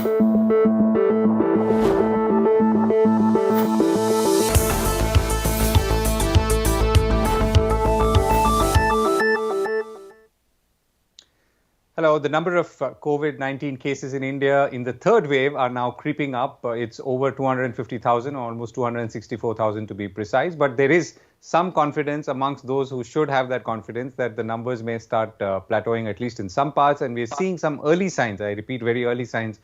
Hello. The number of COVID-19 cases in India in the third wave are now creeping up. It's over 250,000, almost 264,000 to be precise. But there is some confidence amongst those who should have that confidence that the numbers may start plateauing, at least in some parts. And we're seeing some early signs, I repeat, very early signs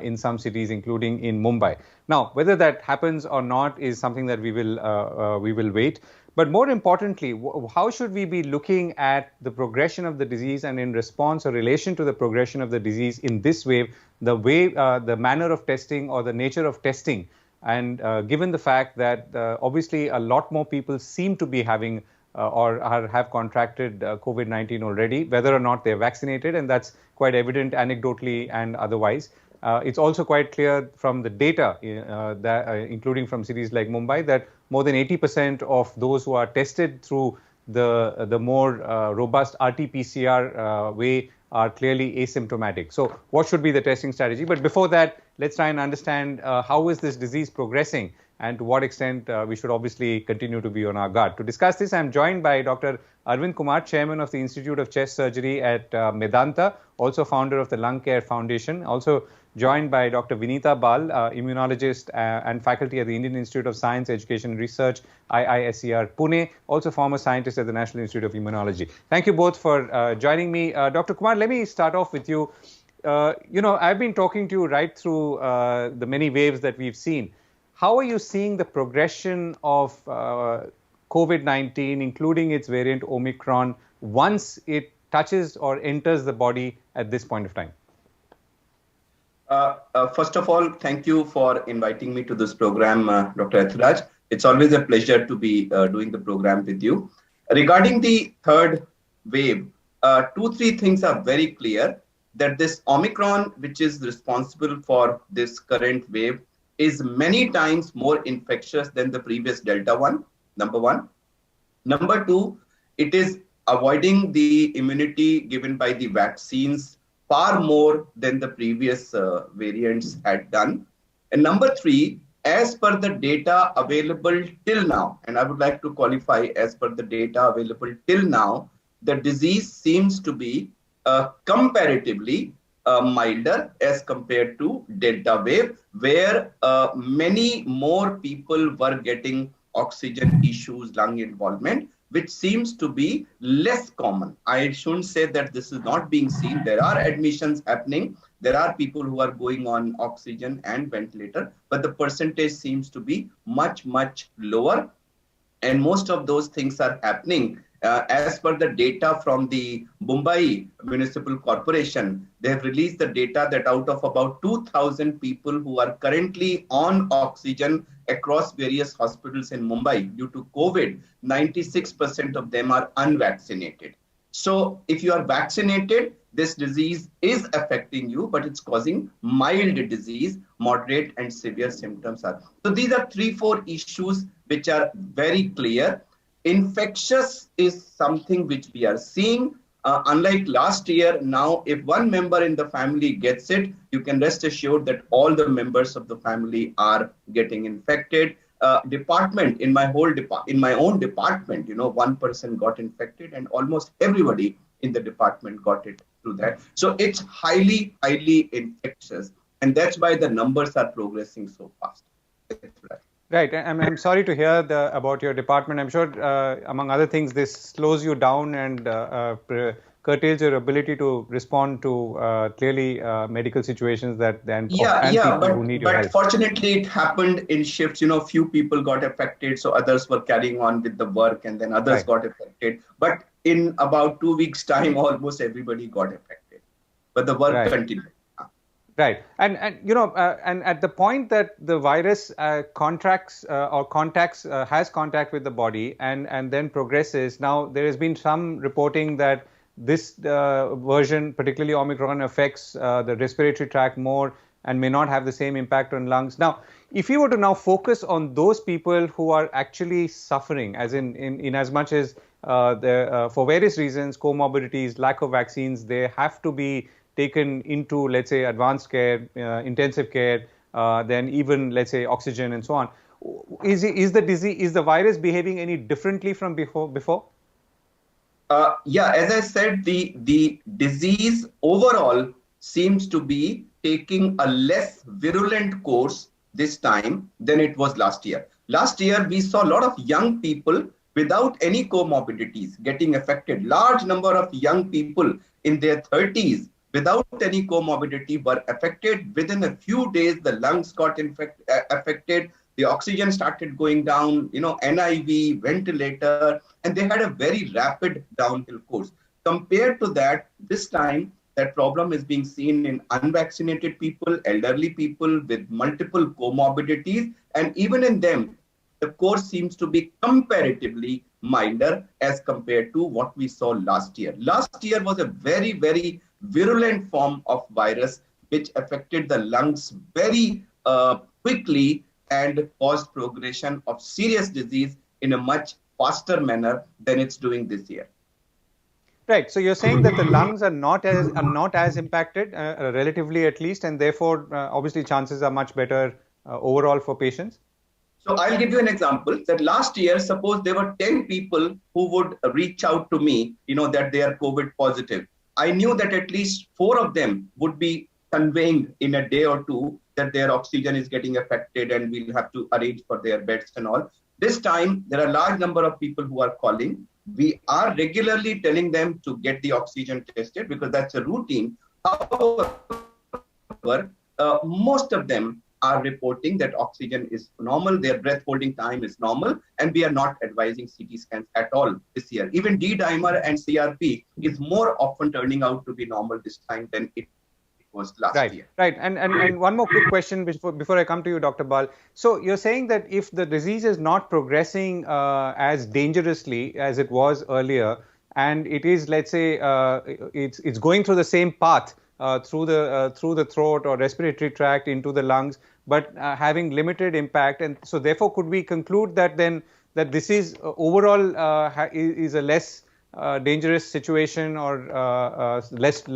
in some cities, including in Mumbai. Now, whether that happens or not is something that we will wait. But more importantly, how should we be looking at the progression of the disease, and in response or relation to the progression of the disease in this wave, the way, the manner of testing or the nature of testing? And given the fact that obviously a lot more people seem to be having have contracted COVID-19 already, whether or not they're vaccinated, and that's quite evident anecdotally and otherwise. It's also quite clear from the data, including from cities like Mumbai, that more than 80% of those who are tested through the more robust RT-PCR way are clearly asymptomatic. So what should be the testing strategy? But before that, let's try and understand how is this disease progressing, and to what extent we should obviously continue to be on our guard. To discuss this, I'm joined by Dr. Arvind Kumar, Chairman of the Institute of Chest Surgery at Medanta, also founder of the Lung Care Foundation, also joined by Dr. Vineeta Bal, immunologist and faculty at the Indian Institute of Science, Education and Research, IISER, Pune, also former scientist at the National Institute of Immunology. Thank you both for joining me. Dr. Kumar, let me start off with you. I've been talking to you right through the many waves that we've seen. How are you seeing the progression of COVID-19, including its variant Omicron, once it touches or enters the body at this point of time? First of all, thank you for inviting me to this program, Dr. Ethiraj. It's always a pleasure to be doing the program with you. Regarding the third wave, 2-3 things are very clear, that this Omicron, which is responsible for this current wave, is many times more infectious than the previous Delta one, number one. Number two, it is avoiding the immunity given by the vaccines far more than the previous variants had done. And number three, as per the data available till now, and I would like to qualify as per the data available till now, the disease seems to be comparatively milder as compared to Delta wave, where many more people were getting oxygen issues, lung involvement, which seems to be less common. I shouldn't say that this is not being seen. There are admissions happening. There are people who are going on oxygen and ventilator, but the percentage seems to be much, much lower. And most of those things are happening. As per the data from the Mumbai Municipal Corporation, they have released the data that out of about 2,000 people who are currently on oxygen across various hospitals in Mumbai due to COVID, 96% of them are unvaccinated. So if you are vaccinated, this disease is affecting you, but it's causing mild disease, moderate and severe symptoms are. So these are 3-4 issues which are very clear. Infectious is something which we are seeing. Unlike last year, now if one member in the family gets it, you can rest assured that all the members of the family are getting infected. In my own department, one person got infected and almost everybody in the department got it through that. So it's highly, highly infectious, and that's why the numbers are progressing so fast. Right. I'm sorry to hear about your department. I'm sure, among other things, this slows you down and curtails your ability to respond to clearly medical situations that then who need your help. But fortunately, it happened in shifts. Few people got affected, so others were carrying on with the work, and then others got affected. But in about 2 weeks' time, almost everybody got affected. But the work continued. Right. And at the point that the virus has contact with the body and then progresses, now there has been some reporting that this version, particularly Omicron, affects the respiratory tract more and may not have the same impact on lungs. Now, if you were to now focus on those people who are actually suffering, as in as much as for various reasons, comorbidities, lack of vaccines, they have to be taken into, let's say, advanced care, intensive care, then even, let's say, oxygen and so on. Is the virus behaving any differently from before? Yeah, as I said, the disease overall seems to be taking a less virulent course this time than it was last year. Last year, we saw a lot of young people without any comorbidities getting affected. Large number of young people in their 30s without any comorbidity were affected. Within a few days, the lungs got affected. The oxygen started going down, NIV, ventilator, and they had a very rapid downhill course. Compared to that, this time, that problem is being seen in unvaccinated people, elderly people with multiple comorbidities, and even in them, the course seems to be comparatively milder as compared to what we saw last year. Last year was a very, very virulent form of virus which affected the lungs very quickly and caused progression of serious disease in a much faster manner than it's doing this year. Right. So you're saying that the lungs are not as impacted, relatively at least, and therefore, obviously, chances are much better overall for patients. So I'll give you an example that last year, suppose there were 10 people who would reach out to me, that they are COVID positive. I knew that at least 4 of them would be conveying in a day or two that their oxygen is getting affected and we'll have to arrange for their beds and all. This time, there are a large number of people who are calling. We are regularly telling them to get the oxygen tested because that's a routine. However, most of them are reporting that oxygen is normal, their breath holding time is normal, and we are not advising CT scans at all this year. Even D-dimer and CRP is more often turning out to be normal this time than it was last year. Right. And one more quick question before I come to you, Dr. Bal. So you're saying that if the disease is not progressing as dangerously as it was earlier, and it is, let's say, it's going through the same path through the throat or respiratory tract into the lungs, but having limited impact, and so therefore, could we conclude that then that this is overall is a less dangerous situation, or less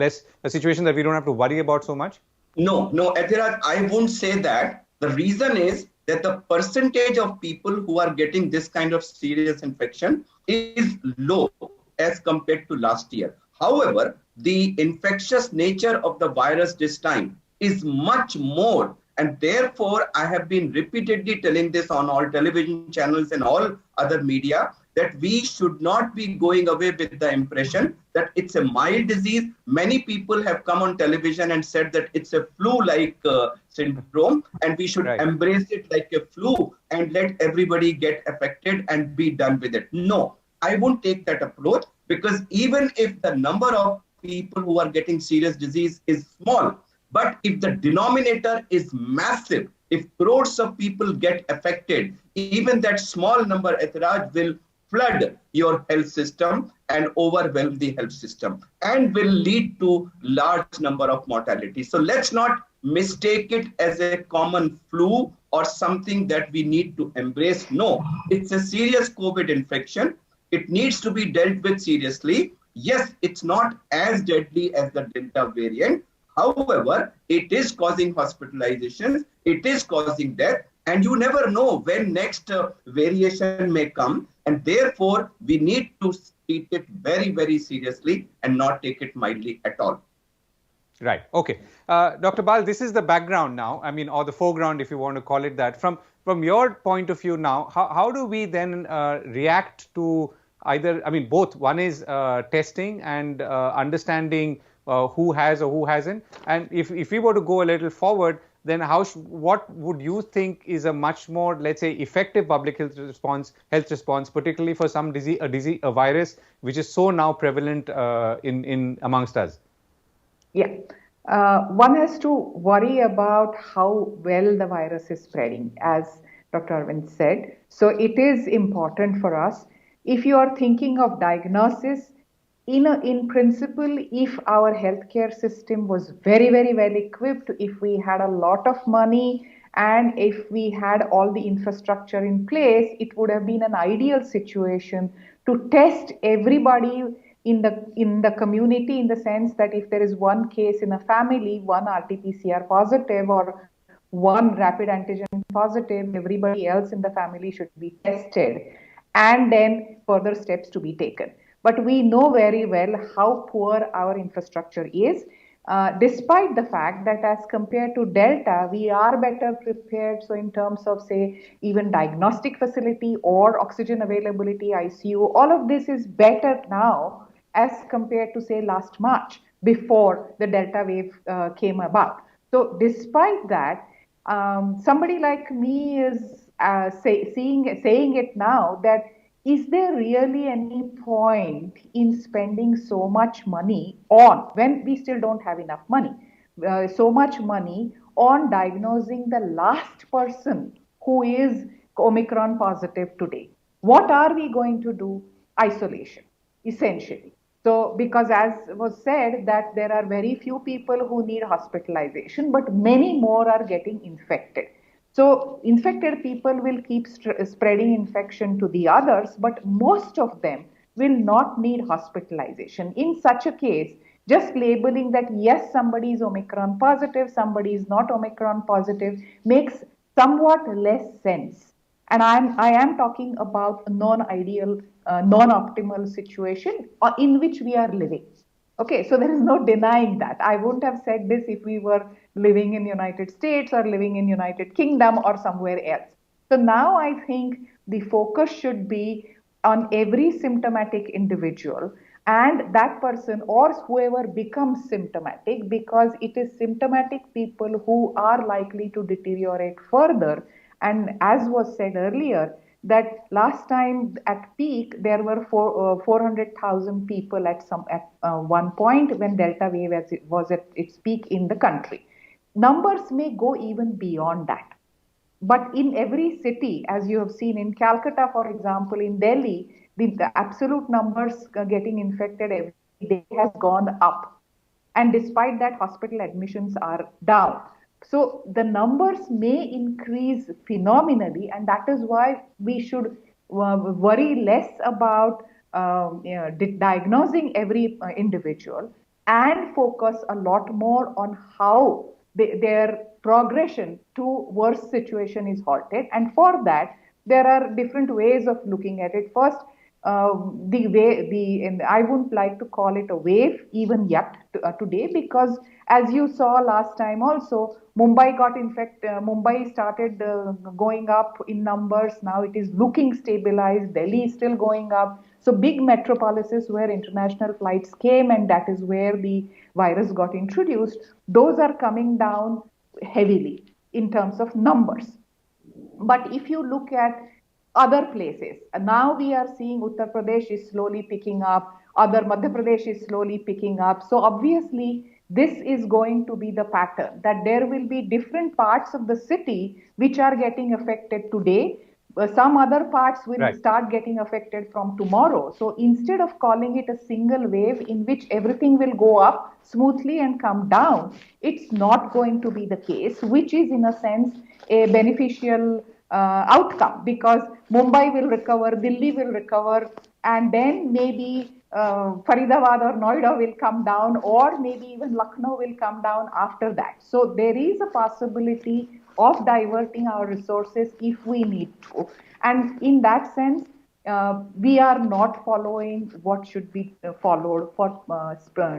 a situation that we don't have to worry about so much? No, Etiraj, I won't say that. The reason is that the percentage of people who are getting this kind of serious infection is low as compared to last year. However, the infectious nature of the virus this time is much more, and therefore I have been repeatedly telling this on all television channels and all other media that we should not be going away with the impression that it's a mild disease. Many people have come on television and said that it's a flu-like syndrome and we should embrace it like a flu and let everybody get affected and be done with it. No, I won't take that approach, because even if the number of people who are getting serious disease is small, but if the denominator is massive, if crores of people get affected, even that small number, Etiraj, will flood your health system and overwhelm the health system and will lead to large number of mortality. So let's not mistake it as a common flu or something that we need to embrace. No, it's a serious COVID infection. It needs to be dealt with seriously. Yes, it's not as deadly as the Delta variant. However, it is causing hospitalizations, it is causing death, and you never know when next variation may come. And therefore, we need to treat it very, very seriously and not take it mildly at all. Right. Okay. Dr. Bal, this is the background now, or the foreground, if you want to call it that. From your point of view now, how do we then react to either, both? One is testing and understanding who has or who hasn't. And if we were to go a little forward, then what would you think is a much more, let's say, effective public health response, particularly for some a virus which is so now prevalent in amongst us? Yeah. One has to worry about how well the virus is spreading, as Dr. Arvind said. So it is important for us. If you are thinking of diagnosis, in principle, if our healthcare system was very, very well equipped, if we had a lot of money, and if we had all the infrastructure in place, it would have been an ideal situation to test everybody in the community, in the sense that if there is one case in a family, one RT-PCR positive or one rapid antigen positive, everybody else in the family should be tested and then further steps to be taken. But we know very well how poor our infrastructure is. Despite the fact that as compared to Delta, we are better prepared. So in terms of, say, even diagnostic facility or oxygen availability, ICU, all of this is better now as compared to, say, last March, before the Delta wave came about. So despite that, somebody like me is saying it now, that is there really any point in spending so much money on, when we still don't have enough money, so much money on diagnosing the last person who is Omicron positive today? What are we going to do? Isolation, essentially. So, because as was said, that there are very few people who need hospitalization, but many more are getting infected. So infected people will keep spreading infection to the others, but most of them will not need hospitalization. In such a case, just labeling that yes, somebody is Omicron positive, somebody is not Omicron positive, makes somewhat less sense. And I am talking about a non-ideal, non-optimal situation in which we are living. Okay, so there is no denying that. I wouldn't have said this if we were living in United States or living in United Kingdom or somewhere else. So now I think the focus should be on every symptomatic individual and that person or whoever becomes symptomatic, because it is symptomatic people who are likely to deteriorate further. And as was said earlier, that last time at peak there were 400,000 people at one point when Delta wave was at its peak in the country. Numbers may go even beyond that. But in every city, as you have seen in Calcutta, for example, in Delhi, the absolute numbers getting infected every day has gone up. And despite that, hospital admissions are down. So the numbers may increase phenomenally, and that is why we should worry less about diagnosing every individual and focus a lot more on how their progression to worse situation is halted. And for that, there are different ways of looking at it. First, I wouldn't like to call it a wave even yet today, because as you saw last time also, Mumbai started going up in numbers. Now it is looking stabilized. Delhi is still going up. So big metropolises where international flights came, and that is where the virus got introduced, those are coming down heavily in terms of numbers. But if you look at other places, now we are seeing Uttar Pradesh is slowly picking up, other Madhya Pradesh is slowly picking up. So obviously, this is going to be the pattern, that there will be different parts of the city which are getting affected today. Some other parts will start getting affected from tomorrow. So instead of calling it a single wave in which everything will go up smoothly and come down, it's not going to be the case, which is in a sense a beneficial outcome, because Mumbai will recover, Delhi will recover, and then maybe Faridabad or Noida will come down, or maybe even Lucknow will come down after that. So there is a possibility of diverting our resources if we need to. And in that sense, we are not following what should be followed for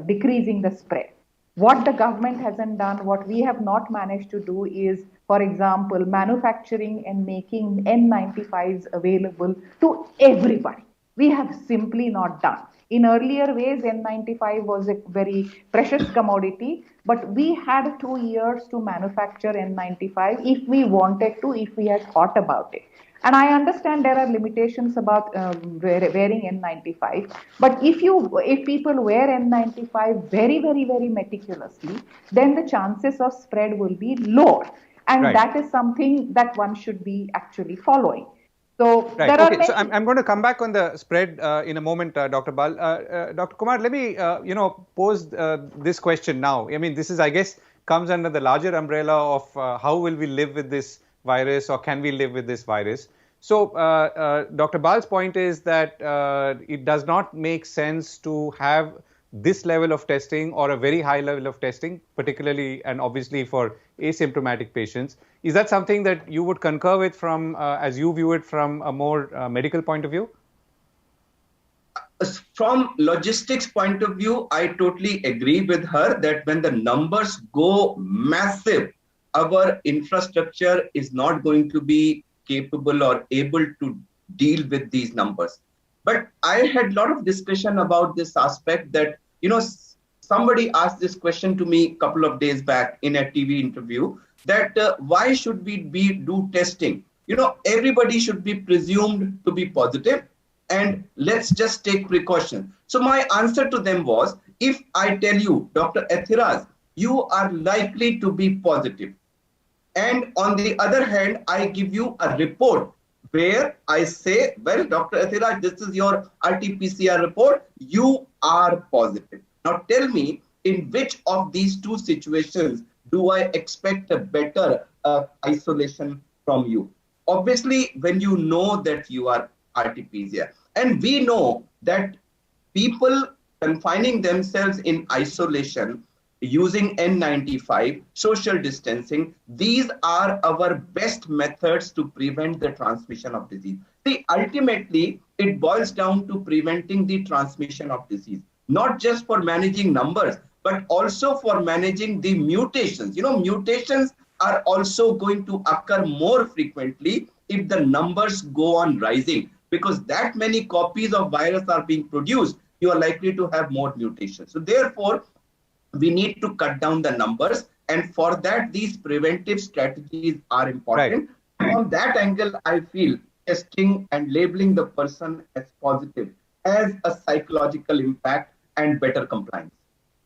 decreasing the spread. What the government hasn't done, what we have not managed to do is, for example, manufacturing and making N95s available to everybody. We have simply not done. In earlier ways, N95 was a very precious commodity, but we had 2 years to manufacture N95 if we wanted to, if we had thought about it. And I understand there are limitations about wearing N95, but if people wear N95 very, very, very meticulously, then the chances of spread will be lower. And that is something that one should be actually following. So there are So I'm going to come back on the spread in a moment, Dr. Bal. Dr. Kumar, let me pose this question now. I mean, this is, I guess, comes under the larger umbrella of how will we live with this virus, or can we live with this virus? So Dr. Bal's point is that it does not make sense to have this level of testing or a very high level of testing, particularly and obviously for asymptomatic patients. Is that something that you would concur with from, as you view it from a more medical point of view? From logistics point of view, I totally agree with her that when the numbers go massive, our infrastructure is not going to be capable or able to deal with these numbers. But I had a lot of discussion about this aspect that, somebody asked this question to me a couple of days back in a TV interview that why should we do testing? Everybody should be presumed to be positive and let's just take precautions. So my answer to them was, if I tell you, Dr. Ethiraj, you are likely to be positive, and on the other hand, I give you a report where I say, well, Dr. Ethiraj, this is your RT-PCR report, you are positive. Now tell me, in which of these two situations do I expect a better isolation from you? Obviously, when you know that you are RT-PCR. And we know that people confining themselves in isolation using N95, social distancing, these are our best methods to prevent the transmission of disease. See, ultimately, it boils down to preventing the transmission of disease, not just for managing numbers, but also for managing the mutations. Mutations are also going to occur more frequently if the numbers go on rising, because that many copies of virus are being produced, you are likely to have more mutations. So therefore, we need to cut down the numbers, and for that, these preventive strategies are important. Right. From that angle, I feel testing and labeling the person as positive has a psychological impact and better compliance.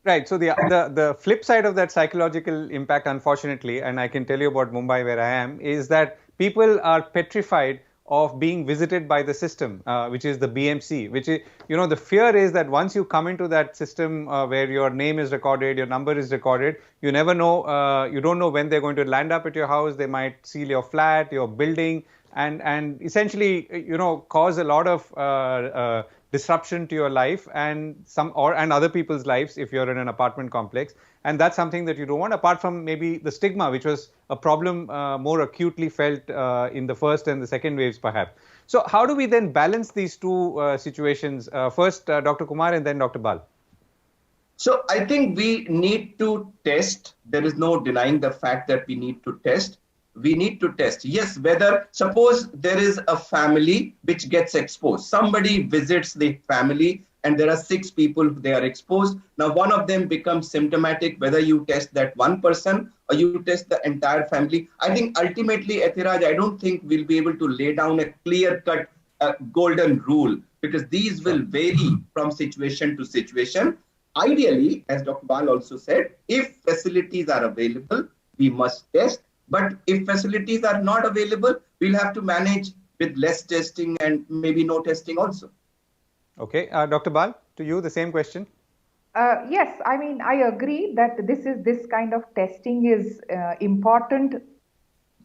Right. So the flip side of that psychological impact, unfortunately, and I can tell you about Mumbai where I am, is that people are petrified of being visited by the system, which is the BMC, which is, the fear is that once you come into that system where your name is recorded, your number is recorded, you never know, you don't know when they're going to land up at your house. They might seal your flat, your building, and essentially, cause a lot of disruption to your life and other people's lives if you're in an apartment complex. And that's something that you don't want, apart from maybe the stigma, which was a problem more acutely felt in the first and the second waves, perhaps. So how do we then balance these two situations? First, Dr. Kumar, and then Dr. Bal. So I think we need to test. There is no denying the fact that we need to test. We need to test. Yes, whether, suppose there is a family which gets exposed. Somebody visits the family and there are 6 people, they are exposed. Now, one of them becomes symptomatic, whether you test that one person or you test the entire family. I think ultimately, Ethiraj, I don't think we'll be able to lay down a clear-cut golden rule, because these will vary from situation to situation. Ideally, as Dr. Bal also said, if facilities are available, we must test. But if facilities are not available, we'll have to manage with less testing and maybe no testing also. Okay. Dr. Bal, to you, the same question. Yes, I mean, I agree that this kind of testing is important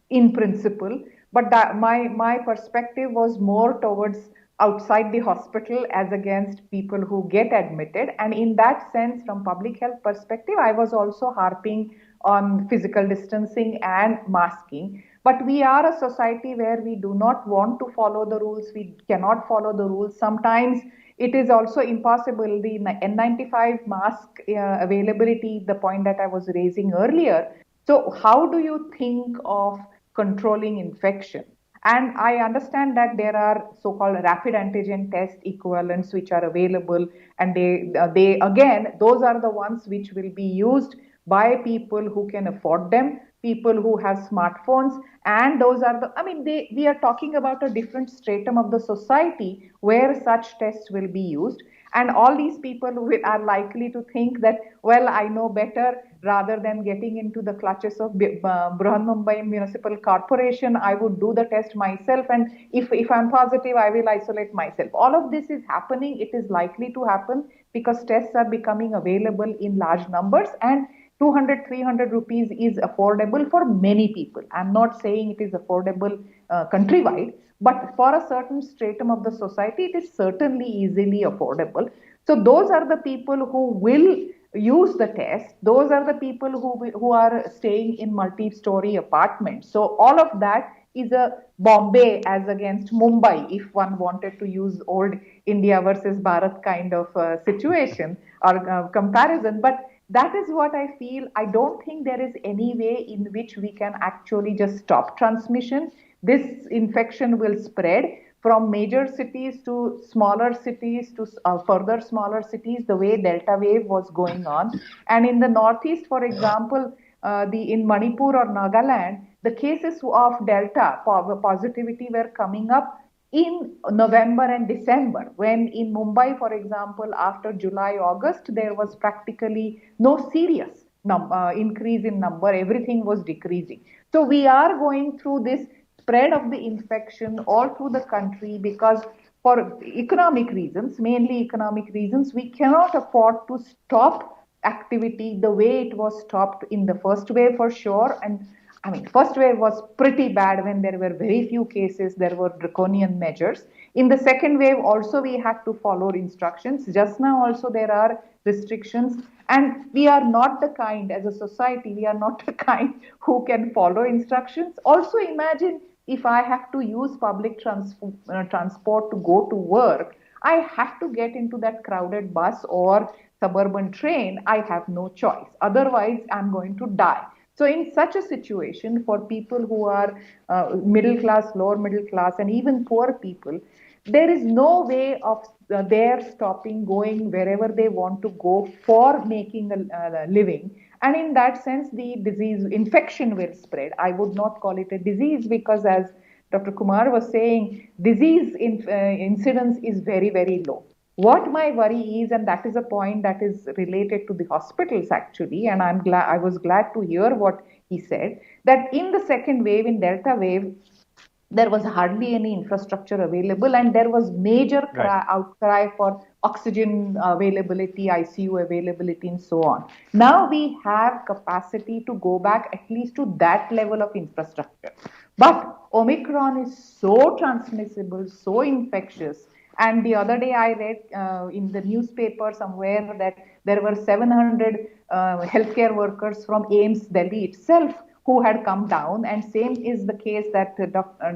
in principle, but my perspective was more towards outside the hospital as against people who get admitted. And in that sense, from public health perspective, I was also harping on physical distancing and masking. But we are a society where we do not want to follow the rules. We cannot follow the rules. Sometimes it is also impossible. The N95 mask availability, the point that I was raising earlier. So how do you think of controlling infection? And I understand that there are so-called rapid antigen test equivalents which are available, and they again, those are the ones which will be used by people who can afford them, people who have smartphones, and those are we are talking about a different stratum of the society where such tests will be used. And all these people are likely to think that, well, I know better, rather than getting into the clutches of Mumbai Municipal Corporation, I would do the test myself. And if I'm positive, I will isolate myself. All of this is happening. It is likely to happen because tests are becoming available in large numbers. And 200, 300 rupees is affordable for many people. I'm not saying it is affordable countrywide, but for a certain stratum of the society, it is certainly easily affordable. So those are the people who will use the test. Those are the people who are staying in multi-story apartments. So all of that is a Bombay as against Mumbai, if one wanted to use old India versus Bharat kind of situation or comparison. But that is what I feel. I don't think there is any way in which we can actually just stop transmission. This infection will spread from major cities to smaller cities to further smaller cities, the way Delta wave was going on. And in the Northeast, for example, in Manipur or Nagaland, the cases of Delta positivity were coming up in November and December, when in Mumbai, for example, after July, August, there was practically no serious increase in number. Everything was decreasing. So we are going through this spread of the infection all through the country because for economic reasons, mainly economic reasons, we cannot afford to stop activity the way it was stopped in the first wave for sure. And I mean, first wave was pretty bad when there were very few cases, there were draconian measures. In the second wave also we had to follow instructions. Just now also there are restrictions, and we are not the kind, as a society, we are not the kind who can follow instructions. Also imagine if I have to use public transport to go to work, I have to get into that crowded bus or suburban train. I have no choice. Otherwise, I'm going to die. So in such a situation, for people who are middle class, lower middle class, and even poor people, there is no way of their stopping going wherever they want to go for making a living. And in that sense, the disease infection will spread. I would not call it a disease because, as Dr. Kumar was saying, disease incidence is very, very low. What my worry is, and that is a point that is related to the hospitals actually, and I was glad to hear what he said, that in the second wave, in Delta wave, there was hardly any infrastructure available, and there was major outcry for oxygen availability, ICU availability, and so on. Now we have capacity to go back at least to that level of infrastructure. But Omicron is so transmissible, so infectious. And the other day I read in the newspaper somewhere that there were 700 healthcare workers from AIIMS Delhi itself who had come down, and same is the case that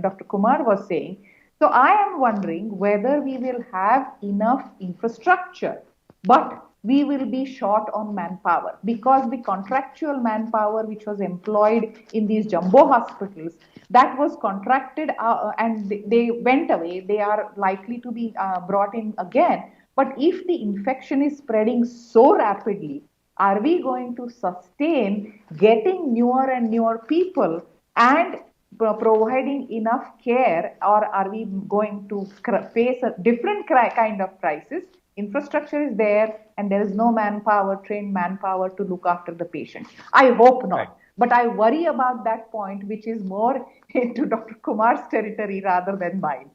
Dr. Kumar was saying. So I am wondering whether we will have enough infrastructure, but we will be short on manpower, because the contractual manpower which was employed in these jumbo hospitals, that was contracted and they went away. They are likely to be brought in again. But if the infection is spreading so rapidly, are we going to sustain getting newer and newer people and providing enough care, or are we going to face a different kind of crisis? Infrastructure is there and there is no manpower, trained manpower to look after the patient. I hope not. Right. But I worry about that point, which is more into Dr. Kumar's territory rather than mine.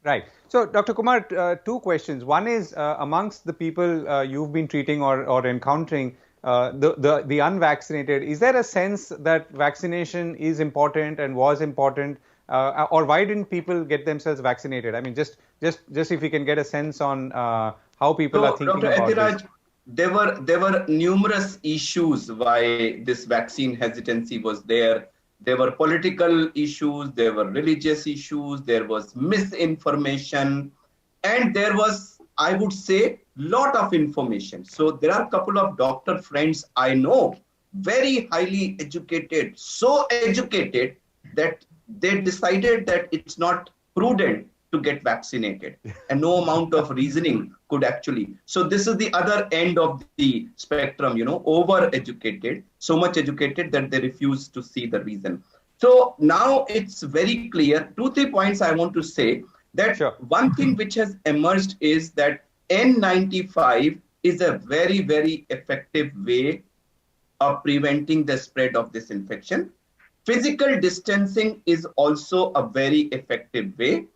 Right. So, Dr. Kumar, two questions. One is amongst the people you've been treating or encountering, the unvaccinated, is there a sense that vaccination is important and was important, or why didn't people get themselves vaccinated? I mean, just if we can get a sense on how people are thinking Dr. about Ethiraj, this. There were numerous issues why this vaccine hesitancy was there. There were political issues, there were religious issues, there was misinformation, and there was, I would say, lot of information. So there are a couple of doctor friends I know, very highly educated, so educated that they decided that it's not prudent to get vaccinated, and no amount of reasoning could actually. So this is the other end of the spectrum, over educated, so much educated that they refuse to see the reason. So now it's very clear. 2-3 points I want to say that One thing which has emerged is that N95 is a very, very effective way of preventing the spread of this infection. Physical distancing is also a very effective way.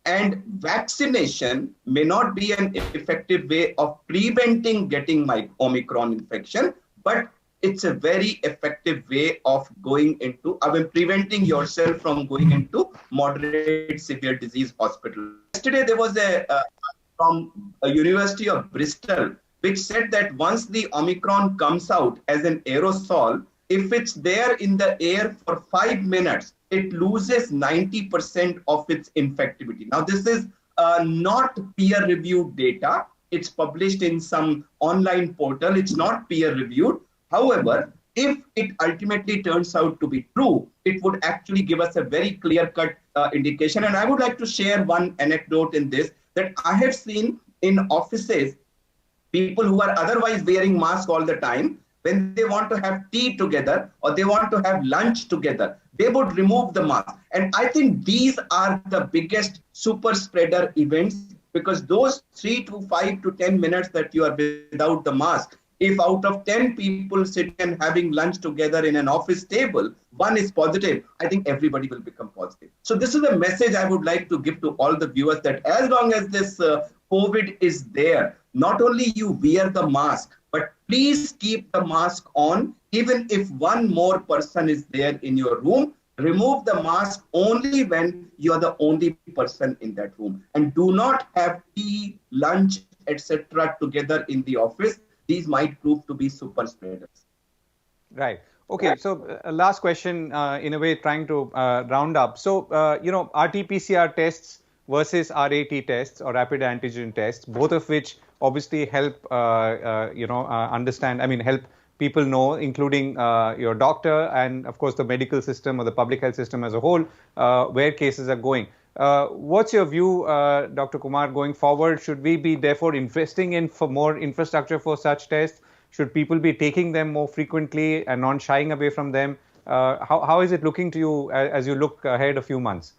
And vaccination may not be an effective way of preventing getting my Omicron infection, but it's a very effective way of going into, preventing yourself from going into moderate severe disease hospital. Yesterday, there was from a University of Bristol, which said that once the Omicron comes out as an aerosol, if it's there in the air for 5 minutes, it loses 90% of its infectivity. Now, this is not peer-reviewed data. It's published in some online portal. It's not peer-reviewed. However, if it ultimately turns out to be true, it would actually give us a very clear-cut indication. And I would like to share one anecdote in this, that I have seen in offices, people who are otherwise wearing masks all the time, when they want to have tea together or they want to have lunch together, they would remove the mask. And I think these are the biggest super spreader events, because those 3 to 5 to 10 minutes that you are without the mask, if out of 10 people sitting and having lunch together in an office table, one is positive, I think everybody will become positive. So this is a message I would like to give to all the viewers, that as long as this COVID is there, not only you wear the mask, but please keep the mask on. Even if one more person is there in your room, remove the mask only when you are the only person in that room. And do not have tea, lunch, etc. together in the office. These might prove to be super spreaders. Right. Okay. So last question, in a way, trying to round up. So, RT-PCR tests versus RAT tests or rapid antigen tests, both of which obviously help, understand, help people know, including your doctor and, of course, the medical system or the public health system as a whole, where cases are going. What's your view, Dr. Kumar, going forward? Should we be therefore investing in for more infrastructure for such tests? Should people be taking them more frequently and not shying away from them? How is it looking to you as you look ahead a few months?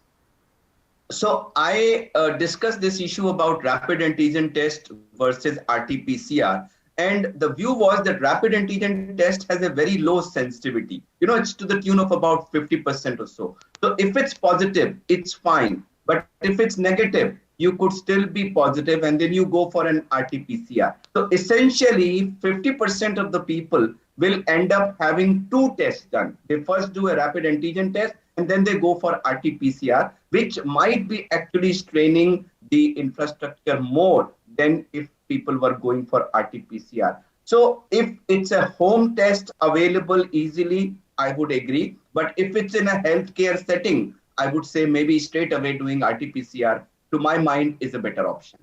So I discussed this issue about rapid antigen test versus RT-PCR. And the view was that rapid antigen test has a very low sensitivity. It's to the tune of about 50% or so. So if it's positive, it's fine. But if it's negative, you could still be positive, and then you go for an RT-PCR. So essentially, 50% of the people will end up having two tests done. They first do a rapid antigen test, and then they go for RT-PCR, which might be actually straining the infrastructure more than if people were going for RT-PCR. So if it's a home test available easily, I would agree. But if it's in a healthcare setting, I would say maybe straight away doing RT-PCR, to my mind, is a better option.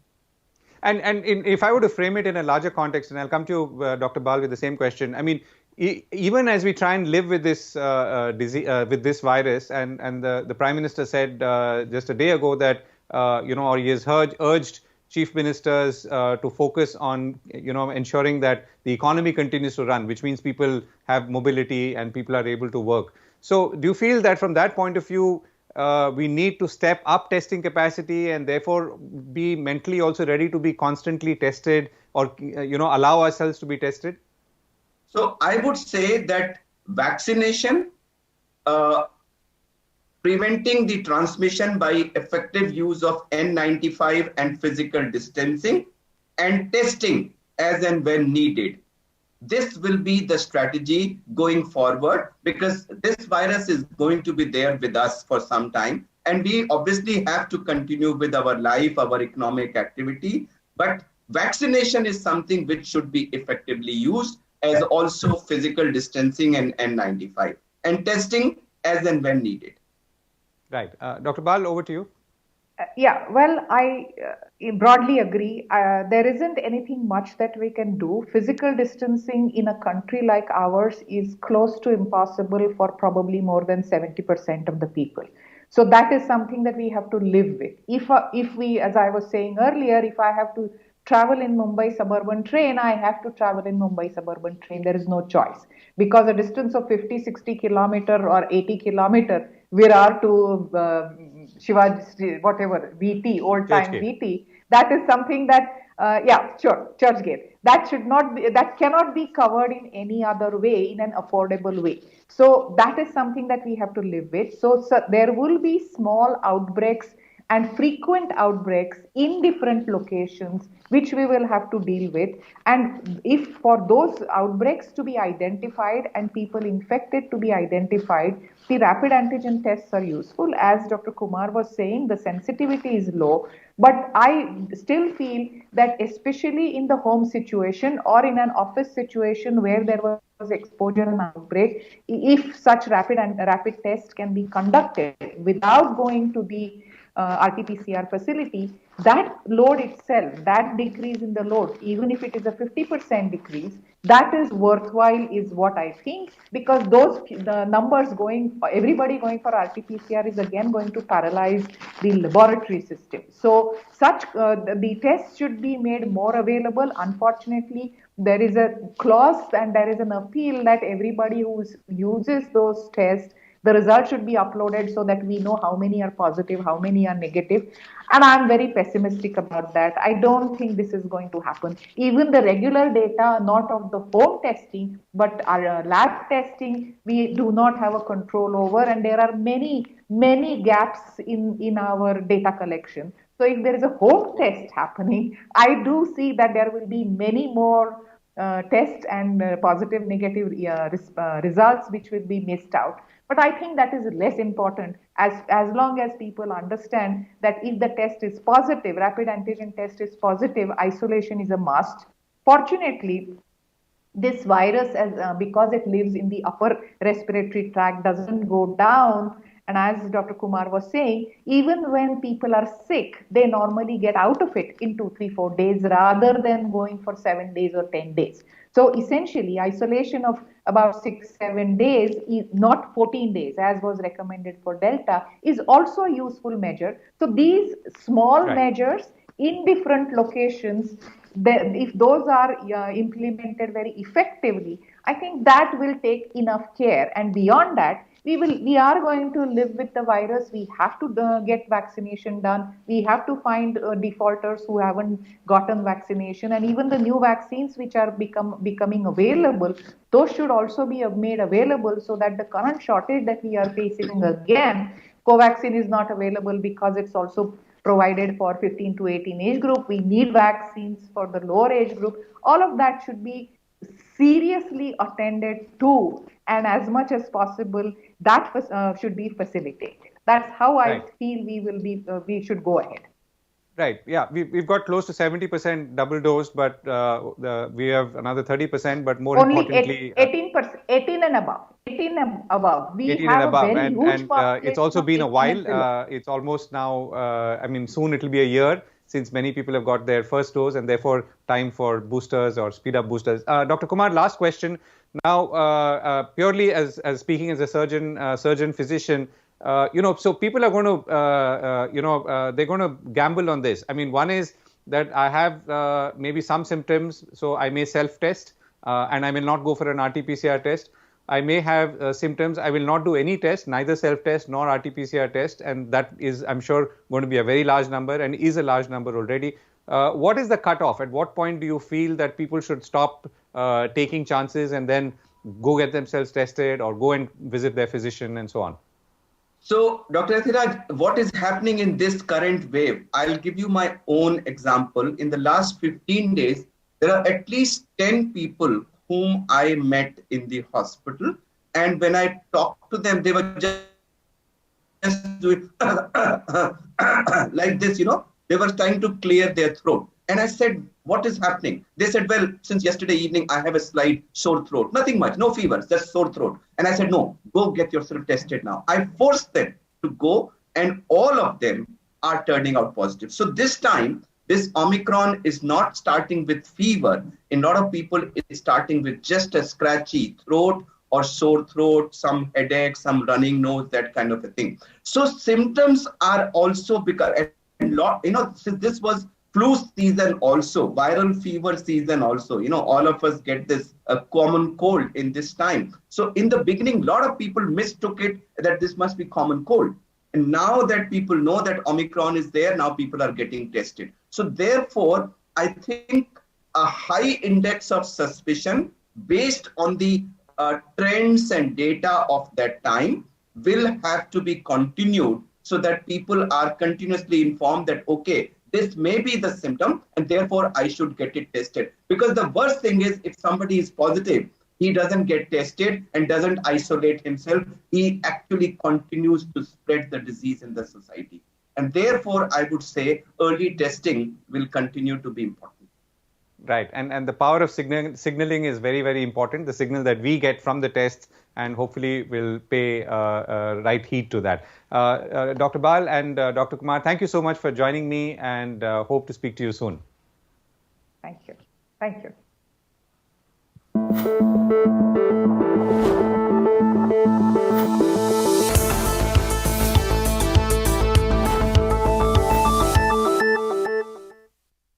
And if I were to frame it in a larger context, and I'll come to you, Dr. Bal, with the same question. Even as we try and live with this disease, with this virus, and the Prime Minister said just a day ago that or he has urged chief ministers to focus on ensuring that the economy continues to run, which means people have mobility and people are able to work. So, do you feel that from that point of view, we need to step up testing capacity and therefore be mentally also ready to be constantly tested, or allow ourselves to be tested? So I would say that vaccination, preventing the transmission by effective use of N95 and physical distancing, and testing as and when needed. This will be the strategy going forward, because this virus is going to be there with us for some time. And we obviously have to continue with our life, our economic activity. But vaccination is something which should be effectively used, as also physical distancing and N95, and testing as and when needed. Right. Dr. Bal, over to you. I broadly agree. There isn't anything much that we can do. Physical distancing in a country like ours is close to impossible for probably more than 70% of the people. So that is something that we have to live with. If we, as I was saying earlier, if I have to travel in Mumbai suburban train, I have to travel in Mumbai suburban train. There is no choice, because a distance of 50, 60 kilometer or 80 kilometer, Virar to Shivaji, whatever, VT, old time VT, that is something that, Churchgate. That cannot be covered in any other way, in an affordable way. So that is something that we have to live with. So there will be small outbreaks and frequent outbreaks in different locations, which we will have to deal with. And if for those outbreaks to be identified and people infected to be identified, the rapid antigen tests are useful. As Dr. Kumar was saying, the sensitivity is low, but I still feel that especially in the home situation or in an office situation where there was exposure and outbreak, if such rapid test can be conducted without going to the RT-PCR facility, that load itself, that decrease in the load, even if it is a 50% decrease, that is worthwhile, is what I think, because the numbers everybody going for RT-PCR is again going to paralyze the laboratory system. So the tests should be made more available. Unfortunately, there is a clause and there is an appeal that everybody who uses those tests, the results should be uploaded so that we know how many are positive, how many are negative. And I'm very pessimistic about that. I don't think this is going to happen. Even the regular data, not of the home testing, but our lab testing, we do not have a control over. And there are many gaps in our data collection. So if there is a home test happening, I do see that there will be many more tests and positive, negative results which will be missed out. But I think that is less important as long as people understand that if the test is positive, rapid antigen test is positive, isolation is a must. Fortunately, this virus, because it lives in the upper respiratory tract, doesn't go down. And as Dr. Kumar was saying, even when people are sick, they normally get out of it in 2, 3, 4 days rather than going for 7 days or 10 days. So essentially, isolation of about 6, 7 days, not 14 days, as was recommended for Delta, is also a useful measure. So these small measures in different locations, if those are implemented very effectively, I think that will take enough care. And beyond that, we are going to live with the virus. We have to get vaccination done. We have to find defaulters who haven't gotten vaccination, and even the new vaccines which are becoming available, those should also be made available so that the current shortage that we are facing again, Covaxin is not available because it's also provided for 15 to 18 age group. We need vaccines for the lower age group. All of that should be seriously attended to, and as much as possible that should be facilitated. That's how I feel we should go ahead. Right. Yeah, we've got close to 70% double dosed, but we have another 30%. But more only importantly, 18%, 18 and above. 18 and above. We 18 have and above, a very huge population. It's also been a while. It's almost now. I mean, soon it'll be a year since many people have got their first dose, and therefore time for boosters or speed up boosters. Dr. Kumar, last question. Now, purely as speaking as a surgeon physician. So people are going to, they're going to gamble on this. I mean, one is that I have maybe some symptoms, so I may self-test and I will not go for an RT-PCR test. I may have symptoms, I will not do any test, neither self-test nor RT-PCR test, and that is, I'm sure, going to be a very large number and is a large number already. What is the cutoff? At what point do you feel that people should stop taking chances and then go get themselves tested or go and visit their physician and so on? So, Dr. Ethiraj, what is happening in this current wave? I'll give you my own example. In the last 15 days, there are at least 10 people whom I met in the hospital. And when I talked to them, they were just doing like this, they were trying to clear their throat. And I said, what is happening? They said, well, since yesterday evening, I have a slight sore throat. Nothing much, no fever, just sore throat. And I said, no, go get yourself tested now. I forced them to go, and all of them are turning out positive. So this time, this Omicron is not starting with fever. In a lot of people, it's starting with just a scratchy throat or sore throat, some headache, some running nose, that kind of a thing. So symptoms are also because, since this was flu season also, viral fever season also, all of us get this common cold in this time. So in the beginning, a lot of people mistook it that this must be common cold. And now that people know that Omicron is there, now people are getting tested. So therefore, I think a high index of suspicion based on the trends and data of that time will have to be continued so that people are continuously informed that, okay, this may be the symptom and therefore I should get it tested. Because the worst thing is if somebody is positive, he doesn't get tested and doesn't isolate himself, he actually continues to spread the disease in the society. And therefore, I would say early testing will continue to be important. Right. And the power of signaling is very, very important. The signal that we get from the tests, and hopefully will pay right heed to that. Dr. Bal and Dr. Kumar, thank you so much for joining me, and hope to speak to you soon. Thank you. Thank you.